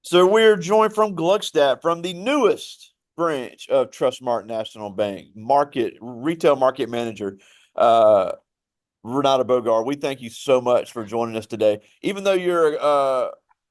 So we're joined from Gluckstadt, from the newest branch of Trustmark National Bank, retail market manager, uh, Renata Bougard. We thank you so much for joining us today. Even though you're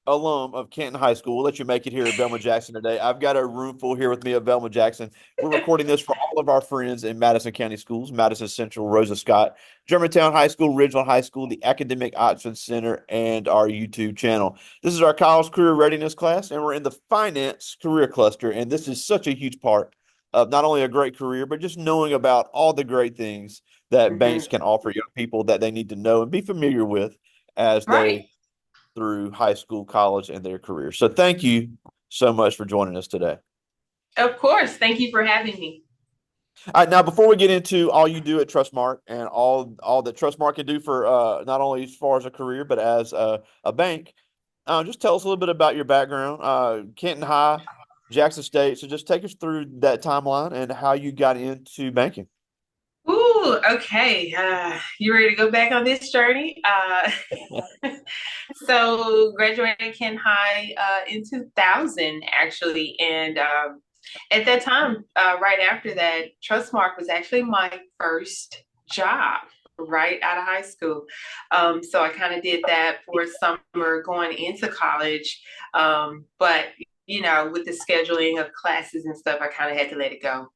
alum of Canton High School, we'll let you make it here at Belma Jackson today. I've got a room full here with me at Belma Jackson. We're recording this for all of our friends in Madison County Schools, Madison Central, Rosa Scott, Germantown High School, Ridgeland High School, the Academic Options Center, and our YouTube channel. This is our college career readiness class, and we're in the finance career cluster. And this is such a huge part of not only a great career, but just knowing about all the great things that banks Hmm. can offer young people that they need to know and be familiar with as Right. they through high school, college, and their career. So thank you so much for joining us today. Of course. Thank you for having me. All right, now before we get into all you do at Trustmark and all that Trustmark can do for not only as far as a career but as a bank, just tell us a little bit about your background. Kenton High, Jackson State. So just take us through that timeline and how you got into banking. Ooh, okay. You ready to go back on this journey? So graduated Ken High in 2000, actually. And at that time, right after that, Trustmark was actually my first job right out of high school. So I kind of did that for a summer going into college. But with the scheduling of classes and stuff, I kind of had to let it go.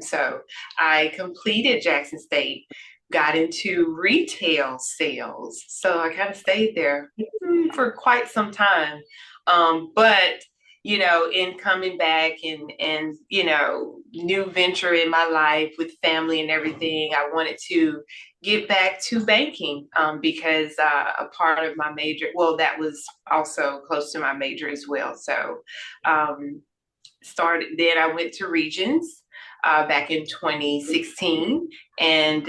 So I completed Jackson State, got into retail sales. So I kind of stayed there for quite some time. But in coming back and new venture in my life with family and everything, I wanted to get back to banking because a part of my major, well, that was also close to my major as well. So um, then I went to Regions back in 2016 and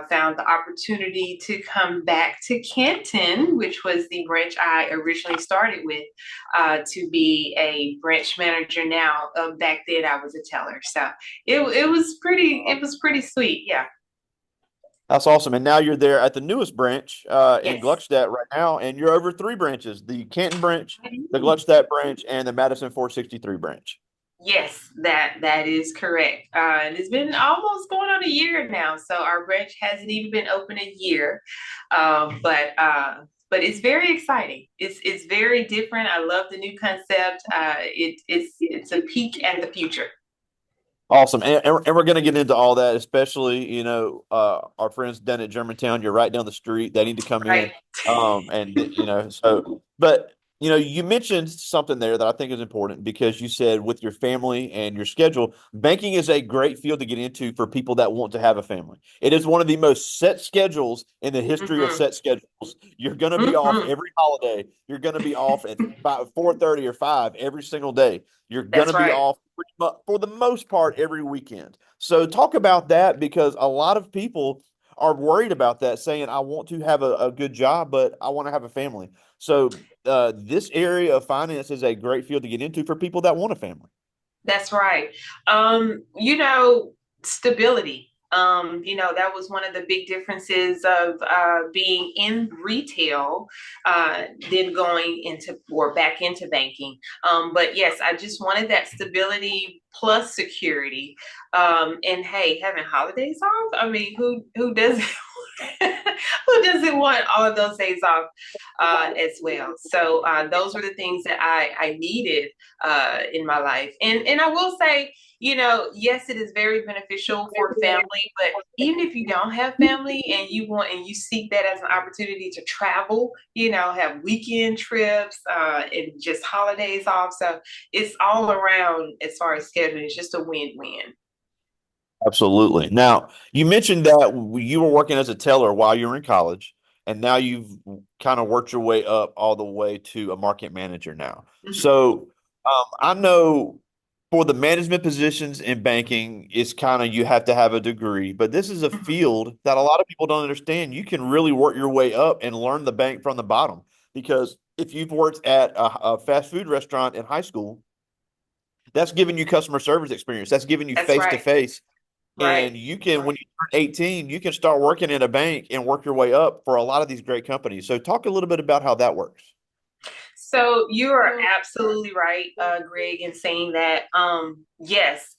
found the opportunity to come back to Canton, which was the branch I originally started with, to be a branch manager now. Back then I was a teller. So it was pretty sweet. Yeah. That's awesome. And now you're there at the newest branch in Yes. Gluckstadt right now, and you're over three branches, the Canton branch, the Gluckstadt branch, and the Madison 463 branch. Yes, that is correct. And it's been almost going on a year now. So our branch hasn't even been open a year. But it's very exciting. It's very different. I love the new concept. It's a peek at the future. Awesome. And we're going to get into all that, especially, our friends down at Germantown, you're right down the street. They need to come in. Right. But, you mentioned something there that I think is important because you said with your family and your schedule, banking is a great field to get into for people that want to have a family. It is one of the most set schedules in the history of Hmm. set schedules. You're going to be off Hmm. every holiday. You're going to be off at by 4:30 or 5 every single day. You're going That's to be right. off for the most part every weekend. So talk about that because a lot of people are worried about that, saying, I want to have a good job, but I want to have a family. So this area of finance is a great field to get into for people that want a family. That's right. Stability. That was one of the big differences of being in retail, then going into or back into banking. But yes, I just wanted that stability plus security. And hey, having holidays off. I mean, who doesn't who doesn't want all of those days off as well? So those were the things that I needed in my life. And I will say, yes, it is very beneficial for family, but even if you don't have family and you want and you seek that as an opportunity to travel, have weekend trips and just holidays off. So it's all around as far as scheduling. It's just a win-win. Absolutely. Now, you mentioned that you were working as a teller while you were in college, and now you've kind of worked your way up all the way to a market manager now. Mhm. So, I know for the management positions in banking, it's kind of you have to have a degree, but this is a Mhm. field that a lot of people don't understand. You can really work your way up and learn the bank from the bottom because if you've worked at a fast food restaurant in high school, that's giving you customer service experience. That's giving you That's face to right. face Right. and you can, when you turn 18, you can start working in a bank and work your way up for a lot of these great companies. So talk a little bit about how that works. So you are absolutely right, Greg, in saying that. Yes,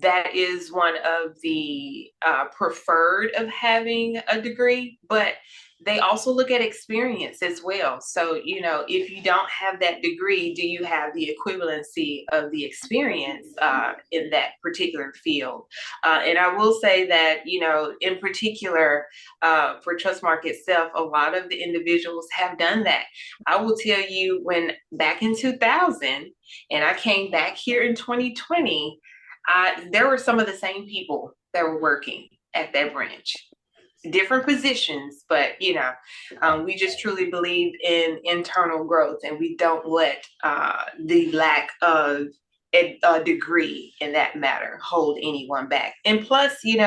that is one of the preferred of having a degree, but they also look at experience as well. So, if you don't have that degree, do you have the equivalency of the experience in that particular field? And I will say that, in particular, for Trustmark itself, a lot of the individuals have done that. I will tell you when back in 2000 and I came back here in 2020, there were some of the same people that were working at that branch, different positions, but we just truly believe in internal growth, and we don't let the lack of a degree in that matter hold anyone back. And plus, we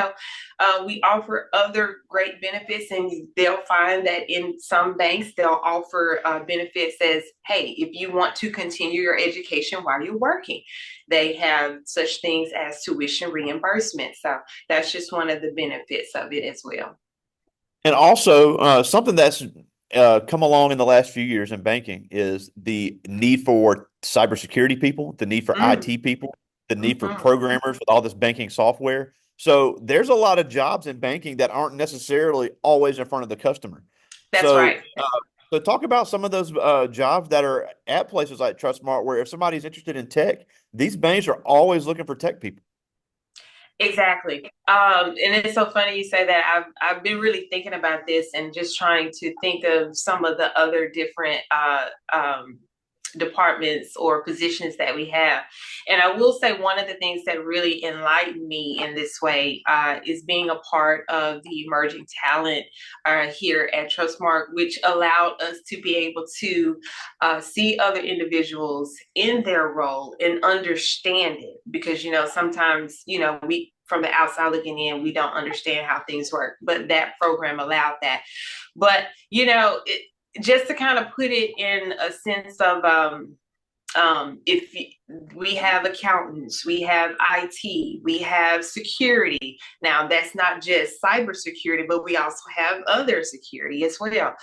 offer other great benefits, and they'll find that in some banks they'll offer benefits as, hey, if you want to continue your education while you're working, they have such things as tuition reimbursement. So that's just one of the benefits of it as well. And also, something that's come along in the last few years in banking is the need for cybersecurity people, the need for Mm, IT people, the need for mhm. programmers with all this banking software. So there's a lot of jobs in banking that aren't necessarily always in front of the customer. That's right. So talk about some of those jobs that are at places like Trustmart, where if somebody's interested in tech, these banks are always looking for tech people. Exactly. And it's so funny you say that. I've been really thinking about this and just trying to think of some of the other different departments or positions that we have. And I will say one of the things that really enlightened me in this way is being a part of the emerging talent here at Trustmark, which allowed us to be able to see other individuals in their role and understand it. Because, sometimes, we from the outside looking in, we don't understand how things work, but that program allowed that. But, just to kind of put it in a sense of if we have accountants, we have IT, we have security. Now, that's not just cybersecurity, but we also have other security as well.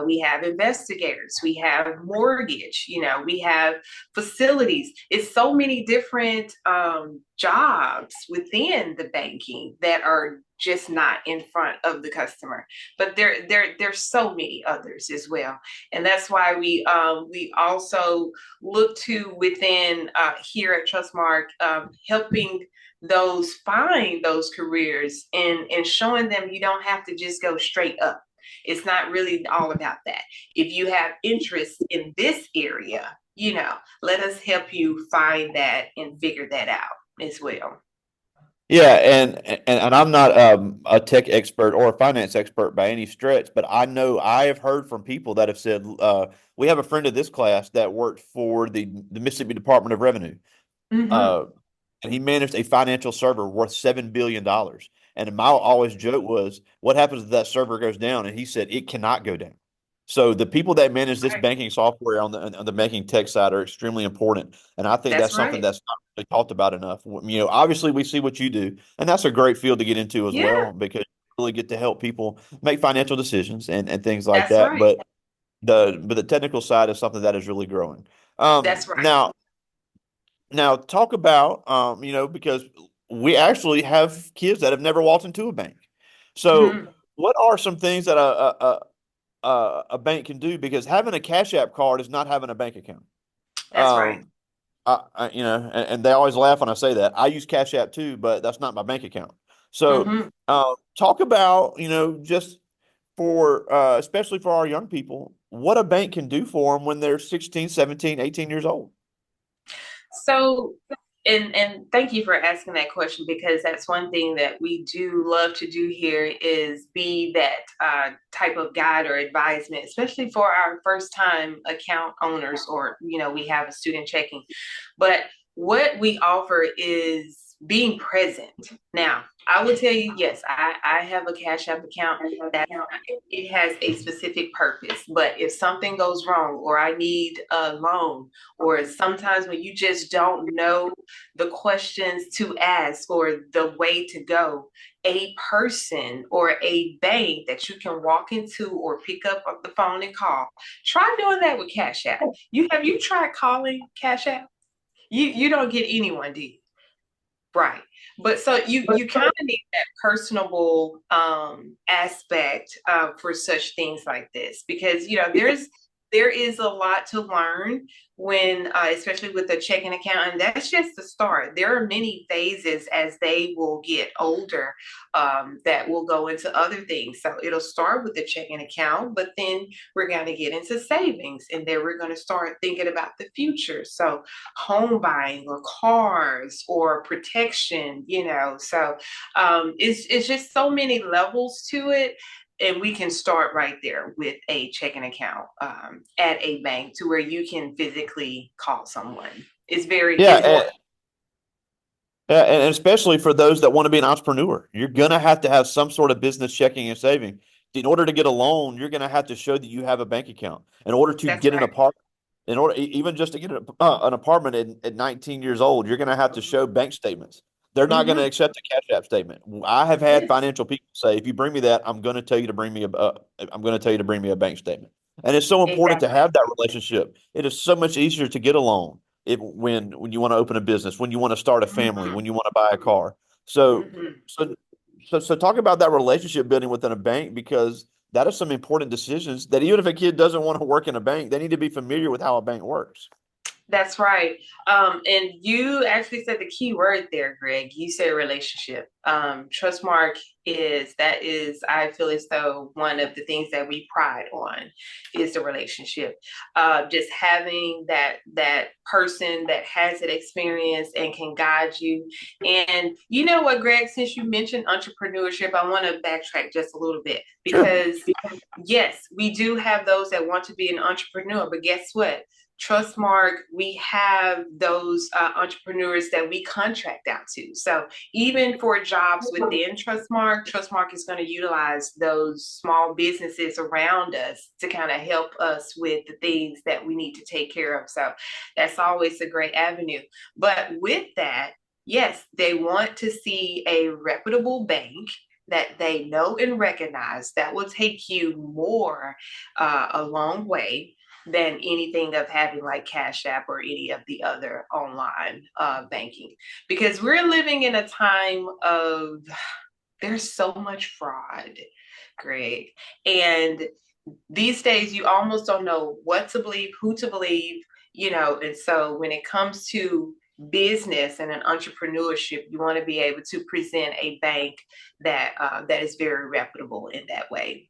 We have investigators, we have mortgage, we have facilities. It's so many different jobs within the banking that are just not in front of the customer, but there's so many others as well. And that's why we also look to within here at Trustmark, helping those find those careers and showing them you don't have to just go straight up. It's not really all about that. If you have interest in this area, let us help you find that and figure that out as well. Yeah, and I'm not a tech expert or a finance expert by any stretch, but I know I have heard from people that have said we have a friend of this class that worked for the Mississippi Department of Revenue, Mm-hmm. uh, and he managed a financial server worth $7 billion. And my always joke was, what happens if that server goes down? And he said it cannot go down. So the people that manage this Right. banking software on the banking tech side are extremely important, and I think That's that's something right. that's not really talked about enough. Obviously we see what you do, and that's a great field to get into as Yeah, well because you really get to help people make financial decisions and things like that's that. right. But the technical side is something that is really growing. That's right. Now talk about because we actually have kids that have never walked into a bank. So Mhm. what are some things that a bank can do? Because having a Cash App card is not having a bank account. That's right. Um, and they always laugh when I say that. I use Cash App too, but that's not my bank account. So, Hmm. talk about, just for, especially for our young people, what a bank can do for them when they're 16, 17, 18 years old. So, and thank you for asking that question, because that's one thing that we do love to do here is be that type of guide or advisement, especially for our first time account owners, or we have a student checking. But what we offer is being present. Now, I will tell you, yes, I have a Cash App account that it has a specific purpose. But if something goes wrong, or I need a loan, or sometimes when you just don't know the questions to ask or the way to go, a person or a bank that you can walk into or pick up the phone and call. Try doing that with Cash App. You tried calling Cash App? You don't get anyone, do you? Right. But so you kind of need that personable aspect for such things like this, because there is a lot to learn when especially with a checking account, and that's just the start. There are many phases as they will get older that will go into other things. So it'll start with the checking account, but then we're going to get into savings, and then we're going to start thinking about the future. So home buying or cars or protection, So it's just so many levels to it. And we can start right there with a checking account at a bank to where you can physically call someone. It's very Yeah, important. and especially for those that want to be an entrepreneur, you're gonna have to have some sort of business checking and saving. In order to get a loan, you're gonna have to show that you have a bank account. In order to That's get an right. apartment, even just to get an apartment at 19 years old, you're gonna have to show bank statements. They're not gonna Mm-hmm. accept a Cash App statement. I have had Yes, financial people say, if you bring me that, I'm gonna tell you to bring me a bank statement. And it's so important to exactly. have that relationship. It is so much easier to get a loan when you want to open a business, when you want to start a family, Mm-hmm. when you want to buy a car. So Mm-hmm. so so talk about that relationship building within a bank, because that is some important decisions that even if a kid doesn't want to work in a bank, they need to be familiar with how a bank works. That's right. And you actually said the key word there, Greg. You said relationship. Trustmark I feel as though one of the things that we pride on is the relationship. Just having that person that has that experience and can guide you. And you know what, Greg, since you mentioned entrepreneurship, I want to backtrack just a little bit Sure. because yes, we do have those that want to be an entrepreneur, but guess what? Trustmark, we have those entrepreneurs that we contract out to. So even for jobs within Trustmark, Trustmark is going to utilize those small businesses around us to kind of help us with the things that we need to take care of. So that's always a great avenue. But with that, yes, they want to see a reputable bank that they know and recognize that will take you more a long way than anything of having like Cash App or any of the other online banking. Because we're living in a time of there's so much fraud, Greg. And these days you almost don't know what to believe, who to believe, and so when it comes to business and an entrepreneurship, you want to be able to present a bank that is very reputable in that way.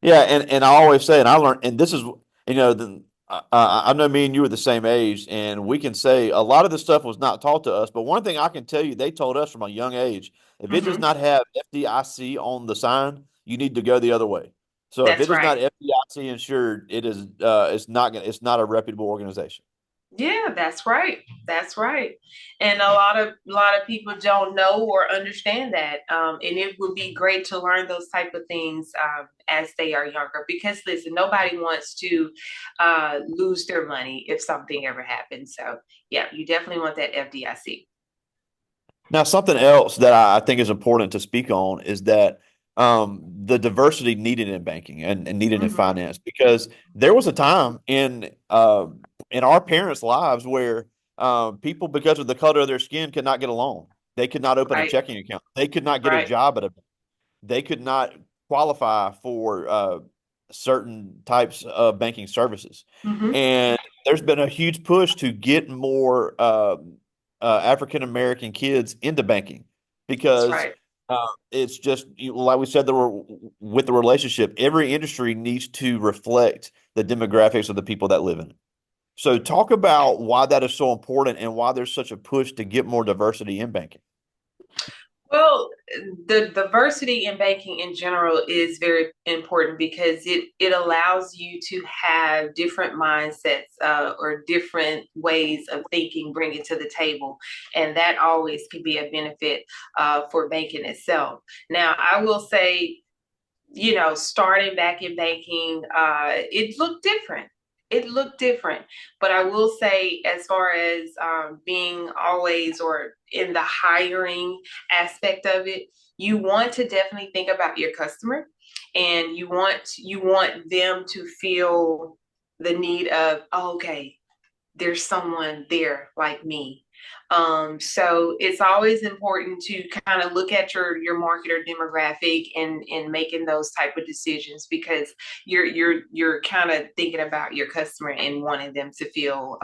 Yeah, and I always say, and I learned, and this is, I know me and you are the same age, and we can say a lot of this stuff was not taught to us. But one thing I can tell you, they told us from a young age, if it does Mm-hmm. not have FDIC on the sign, you need to go the other way. So if That's it is right. not FDIC insured, it's not a reputable organization. Yeah, that's right. That's right. And a lot of people don't know or understand that. And it would be great to learn those type of things as they are younger. Because listen, nobody wants to lose their money if something ever happens. So yeah, you definitely want that FDIC. Now, something else that I think is important to speak on is that the diversity needed in banking and needed in Mm-hmm. finance, because there was a time in our parents' lives where people, because of the color of their skin, could not get a loan. They could not open a Right. checking account. They could not get a Right. job at a. They could not qualify for certain types of banking services. Mm-hmm. And there's been a huge push to get more African American kids into banking, That's because right. it's just like we said, with the relationship, every industry needs to reflect the demographics of the people that live in it. So talk about why that is so important and why there's such a push to get more diversity in banking. Well, the diversity in banking in general is very important because it allows you to have different mindsets or different ways of thinking, bring it to the table, and that always can be a benefit for banking itself. Now, I will say, starting back in banking, it looked different. It looked different. But I will say, as far as being always or in the hiring aspect of it, you want to definitely think about your customer, and you want them to feel the need of, oh, okay, there's someone there like me. So it's always important to kind of look at your market or demographic and making those type of decisions, because you're kind of thinking about your customer and wanting them to feel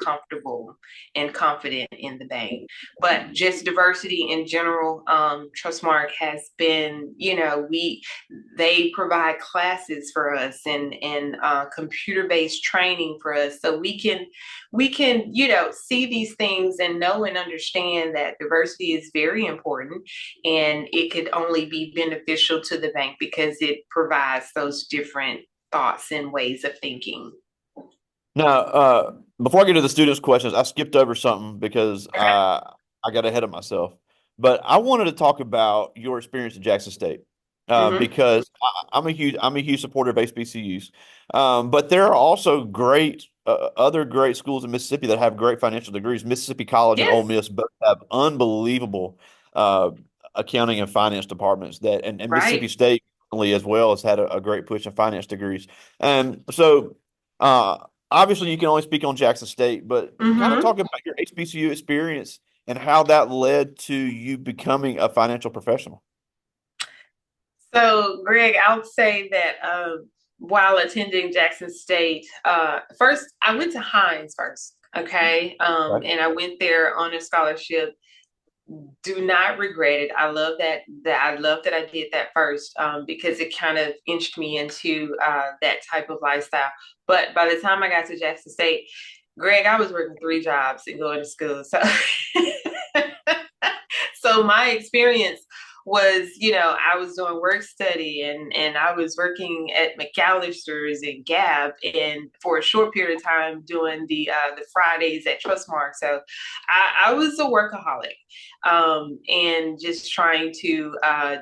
comfortable and confident in the bank. But just diversity in general, Trustmark has been, they provide classes for us and computer based training for us, so we can see these things and know and understand that diversity is very important, and it could only be beneficial to the bank because it provides those different thoughts and ways of thinking. Now, before I get to the students' questions, I skipped over something because Okay. I got ahead of myself. But I wanted to talk about your experience at Jackson State Mm-hmm. because I'm a huge supporter of HBCUs. But there are also great other great schools in Mississippi that have great financial degrees. Mississippi College and Ole Yes. Miss both have unbelievable uh, accounting and finance departments and Mississippi Right. State as well has had a great push in finance degrees. And so. Uh, Obviously, you can only speak on Jackson State, but kind of Mm-hmm. talk about your HBCU experience and how that led to you becoming a financial professional. So, Greg, I would say that while attending Jackson State, first I went to Hines first. Okay. Right. And I went there on a scholarship. Do not regret it. I love that I love that I did that first, because it kind of inched me into that type of lifestyle. But by the time I got to Jackson State, Greg, I was working three jobs and going to school. So so my experience was, I was doing work study and I was working at McAllister's and Gap, and for a short period of time doing the Fridays at Trustmark. So I was a workaholic, and just trying to uh,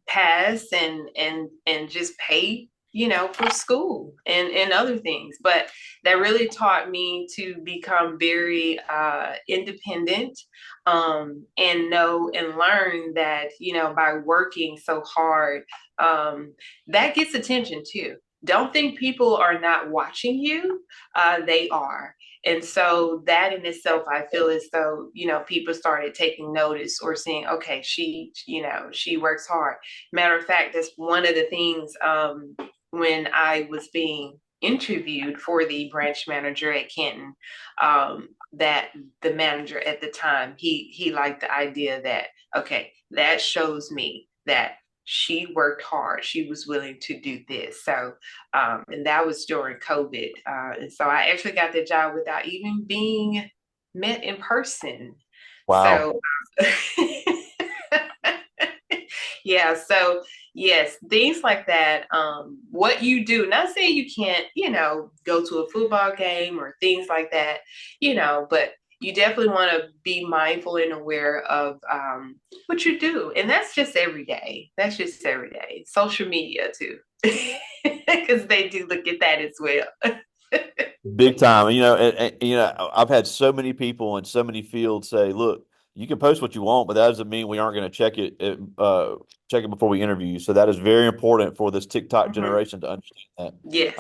pass and just pay, for school and other things. But that really taught me to become very independent, and know and learn that, by working so hard, that gets attention too. Don't think people are not watching you. They are. And so that in itself, I feel as though, people started taking notice or saying, okay, she works hard. Matter of fact, that's one of the things, when I was being interviewed for the branch manager at Canton, that the manager at the time, he liked the idea that, okay, that shows me that she worked hard. She was willing to do this. So, and that was during COVID. And so I actually got the job without even being met in person. Wow. So, yeah. So, yes, things like that. What you do, not saying you can't, go to a football game or things like that, but you definitely want to be mindful and aware of what you do. And that's just every day. That's just every day. Social media, too, because they do look at that as well. Big time. I've had so many people in so many fields say, "Look, you can post what you want, but that doesn't mean we aren't going to check it before we interview you." So that is very important for this TikTok Mhm. generation to understand that.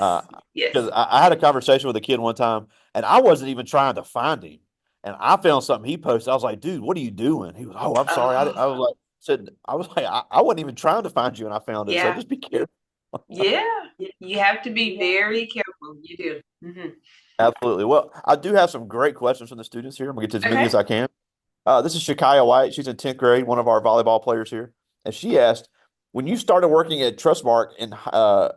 Uh, Yes. because Yes. I had a conversation with a kid one time, and I wasn't even trying to find him, and I found something he posted. I was like, "Dude, what are you doing?" He was, "Oh, I'm sorry." I was Oh, like, said, I was like, I wasn't even trying to find you, and I found it. So yeah. just be careful. Yeah. You have to be very careful. You do. Hmm. Absolutely. Well, I do have some great questions from the students here. I'm gonna get to as many as Okay. I can. This is Shakaya White. She's in 10th grade, one of our volleyball players here. And she asked, when you started working at Trustmark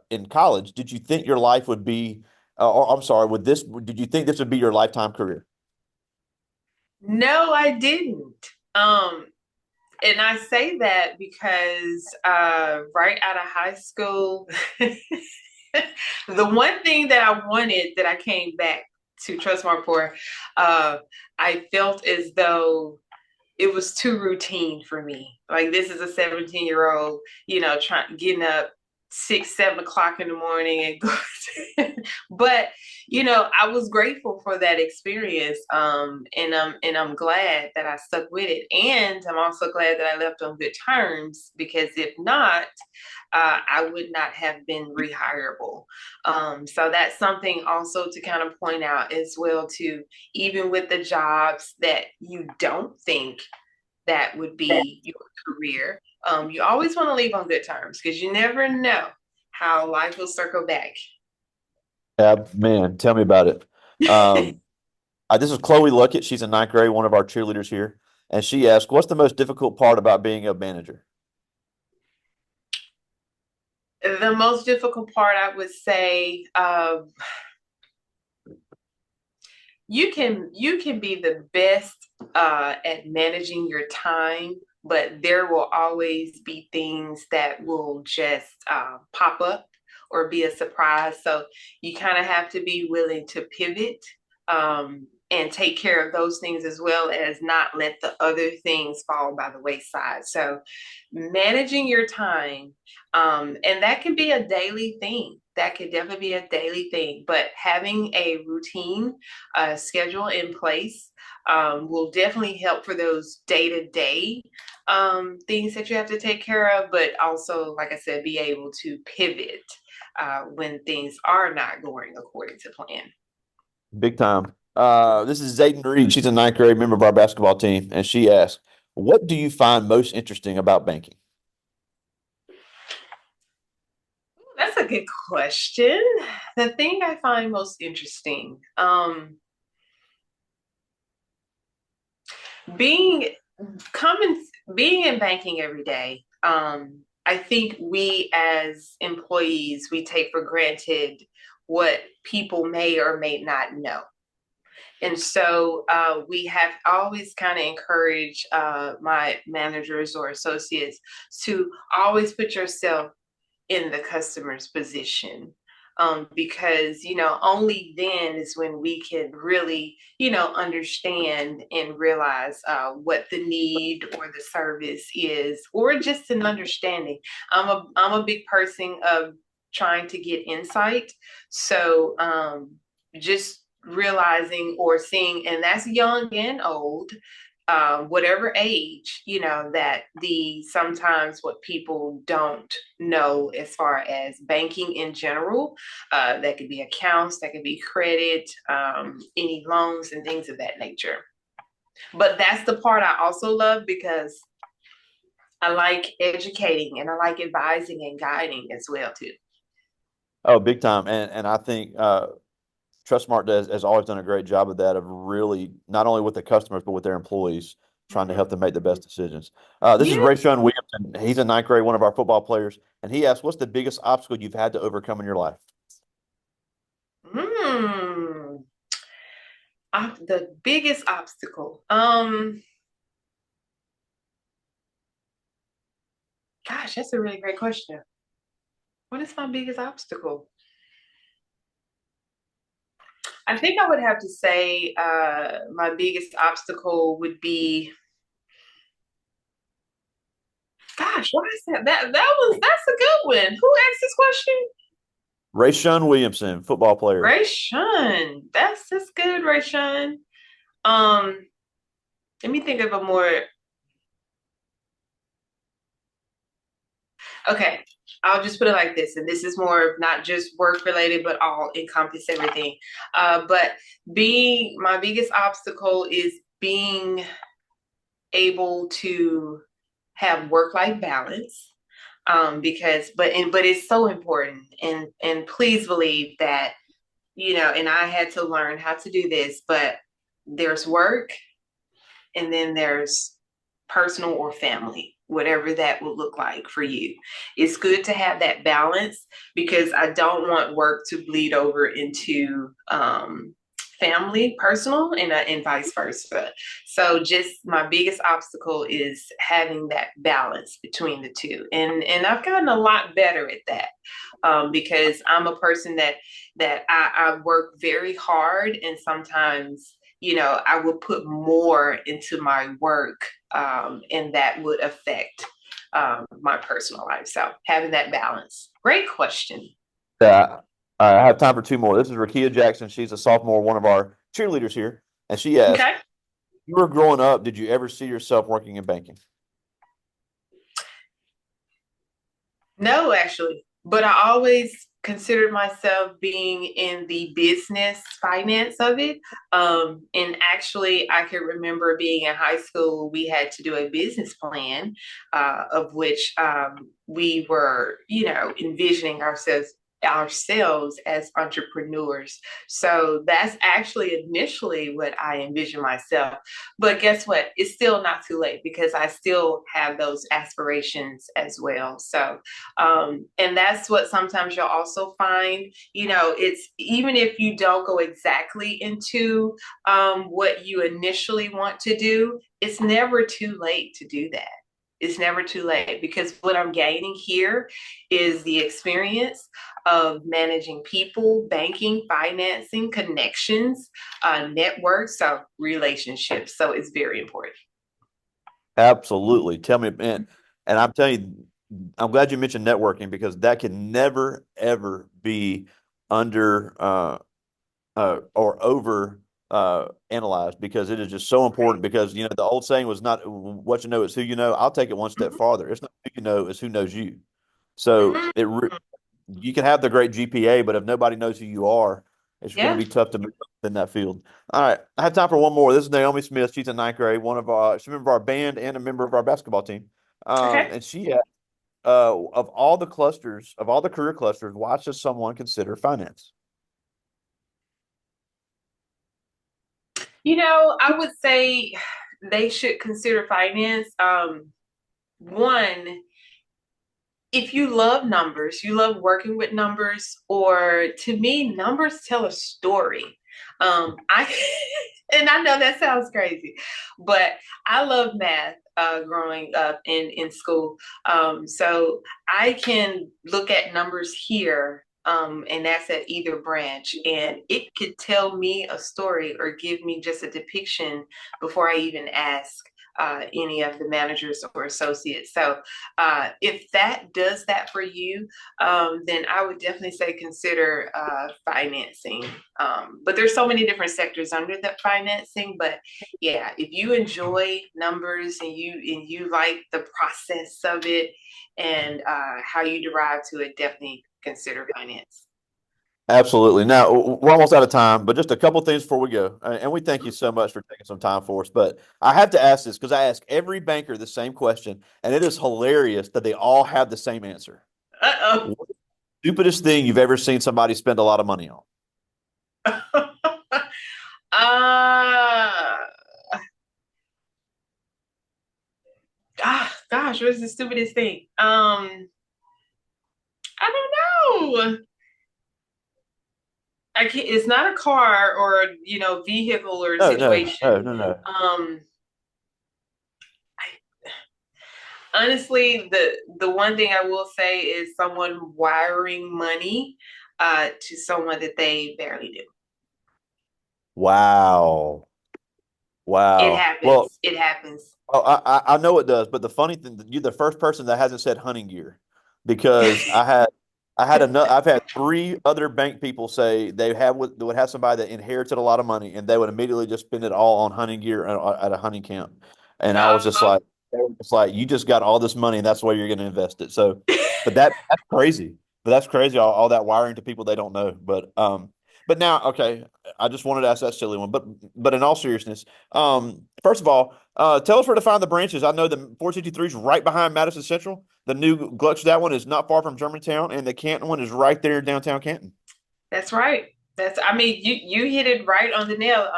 in college, did you think your life would be, or I'm sorry, did you think this would be your lifetime career? No, I didn't. Um, And I say that because right out of high school, the one thing that I wanted that I came back to Trustmark for, uh, I felt as though it was too routine for me. Like this is a 17-year-old, trying getting up 6, 7 o'clock in the morning and go. But I was grateful for that experience, and I'm glad that I stuck with it, and I'm also glad that I left on good terms because if not, I would not have been rehireable. So that's something also to kind of point out as well too. Even with the jobs that you don't think that would be your career, you always want to leave on good terms because you never know how life will circle back. Yeah, man, tell me about it. Um, this is Chloe Luckett. She's in ninth grade, one of our cheerleaders here. And she asked, what's the most difficult part about being a manager? The most difficult part, I would say, you can be the best at managing your time, but there will always be things that will just pop up or be a surprise. So you kind of have to be willing to pivot, and take care of those things as well as not let the other things fall by the wayside. So managing your time, and that can be a daily thing. That could definitely be a daily thing, but having a routine schedule in place will definitely help for those day-to-day things that you have to take care of, but also, like I said, be able to pivot when things are not going according to plan. Big time. This is Zayden Reed. She's a ninth grade member of our basketball team. And she asked, what do you find most interesting about banking? That's a good question. The thing I find most interesting, being coming being in banking every day. I think we as employees, we take for granted what people may or may not know. And so we have always kind of encouraged my managers or associates to always put yourself in the customer's position. Because only then is when we can really understand and realize what the need or the service is, or just an understanding. I'm a big person of trying to get insight. So just realizing or seeing, and that's young and old, whatever age, that the sometimes what people don't know as far as banking in general, that could be accounts, that could be credit, any loans and things of that nature. But that's the part I also love because I like educating and I like advising and guiding as well too. Oh, big time. And I think Trustmark has always done a great job of that, of really not only with the customers, but with their employees, trying to help them make the best decisions. This is Yeah. Ray Sean Williamson. He's a ninth grade, one of our football players. And he asked, what's the biggest obstacle you've had to overcome in your life? Hmm. The biggest obstacle. Gosh, that's a really great question. What is my biggest obstacle? I think I would have to say my biggest obstacle would be, gosh, why is that? That's a good one. Who asked this question? Ray Sean Williamson, football player. Ray Shun. That's good, Ray Shun. Um, Let me think of a more. Okay, I'll just put it like this, and this is more not just work related, but all encompass everything. But being my biggest obstacle is being able to have work life balance, because but it's so important, and please believe that and I had to learn how to do this, but there's work and then there's personal or family, whatever that will look like for you. It's good to have that balance because I don't want work to bleed over into family, personal, and vice versa. So just my biggest obstacle is having that balance between the two, and I've gotten a lot better at that because I'm a person that I work very hard, and sometimes I will put more into my work, and that would affect my personal life. So having that balance. Great question. Yeah, I have time for two more. This is Rakia Jackson. She's a sophomore, one of our cheerleaders here, and she asked, Okay. "You were growing up. Did you ever see yourself working in banking?" No, actually, but I always considered myself being in the business finance of it. And actually, I can remember being in high school, we had to do a business plan, of which we were, envisioning ourselves as entrepreneurs. So that's actually initially what I envisioned myself. But guess what? It's still not too late because I still have those aspirations as well. So and that's what sometimes you'll also find, it's even if you don't go exactly into what you initially want to do, it's never too late to do that. It's never too late because what I'm gaining here is the experience of managing people, banking, financing, connections, networks, so relationships. So it's very important. Absolutely. Tell me, and I'm telling you, I'm glad you mentioned networking because that can never ever be under or over analyzed because it is just so Right. important because the old saying was not what you know is who you know. I'll take it one step Mhm. farther. It's not who you know, it's who knows you. So Mhm. you can have the great GPA, but if nobody knows who you are, it's going to Yeah. be tough to move up in that field. All right, I have time for one more. This is Naomi Smith. She's in ninth grade. She's a member of our band and a member of our basketball team. Okay. And she asked, of all the clusters, of all the career clusters, why should someone consider finance? I would say they should consider finance. One, if you love numbers, you love working with numbers, or to me, numbers tell a story. I and I know that sounds crazy, but I love math growing up in school. So I can look at numbers here, and that's at either branch, and it could tell me a story or give me just a depiction before I even ask any of the managers or associates. So if that does that for you, then I would definitely say consider financing. But there's so many different sectors under that financing. But yeah, if you enjoy numbers and you like the process of it and how you derive to it, definitely consider finance. Absolutely. Now, we're almost out of time, but just a couple things before we go. And we thank you so much for taking some time for us. But I have to ask this because I ask every banker the same question, and it is hilarious that they all have the same answer. Uh What's the stupidest thing you've ever seen somebody spend a lot of money on? oh. uh, gosh, what's the stupidest thing? I don't know. I can't, it's not a car or vehicle or No, no, situation. no, no, no. Honestly, the one thing I will say is someone wiring money to someone that they barely do. Wow. It Wow. Well, happens. It happens. oh, I know it does, but the funny thing, you're the first person that hasn't said hunting gear because I've had three other bank people say they would have somebody that inherited a lot of money and they would immediately just spend it all on hunting gear at a hunting camp, and I was just Uh, like, it's like you just got all this money and that's why you're going to invest it. So, but that's crazy. But that's crazy. All that wiring to people they don't know. But now, okay, I just wanted to ask that silly one. But in all seriousness. First of all, tell us where to find the branches. I know the 463 is right behind Madison Central. The new Gluckstadt one is not far from Germantown, and the Canton one is right there in downtown Canton. that's right. I mean, you hit it right on the nail.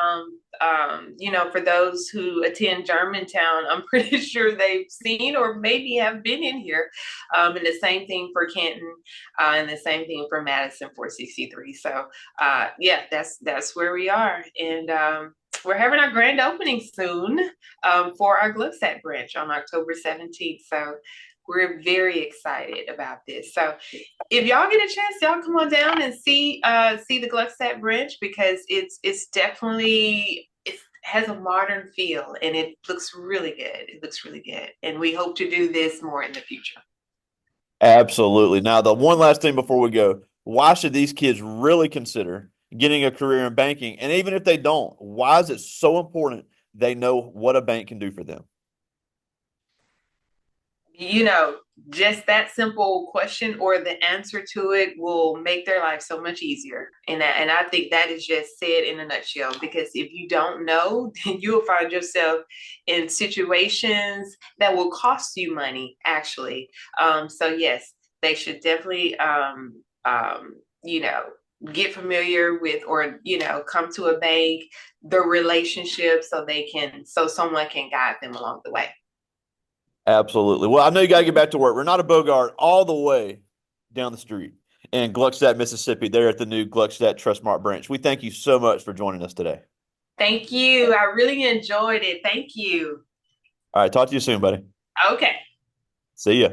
For those who attend Germantown, I'm pretty sure they've seen or maybe have been in here. And the same thing for Canton, and the same thing for Madison 463. So, yeah, that's where we are, and we're having our grand opening soon, for our Gluckstadt branch on October 17th. So. We're very excited about this. So if y'all get a chance, y'all come on down and see the Gluckstadt branch, because it's definitely it has a modern feel and it looks really good. It looks really good, and we hope to do this more in the future. Absolutely. Now, the one last thing before we go, why should these kids really consider getting a career in banking? And even if they don't, why is it so important they know what a bank can do for them? you know, just that simple question or the answer to it will make their life so much easier. And I think that is just said in a nutshell. Because if you don't know, then you'll find yourself in situations that will cost you money, actually. So yes, they should definitely, you know, get familiar with, or come to a bank, the relationship, so someone can guide them along the way. Absolutely. Well, I know you got to get back to work. Renata Bougard, all the way down the street in Gluckstadt, Mississippi, there at the new Gluckstadt Trustmark branch. We thank you so much for joining us today. Thank you. I really enjoyed it. Thank you. All right. Talk to you soon, buddy. Okay. See ya.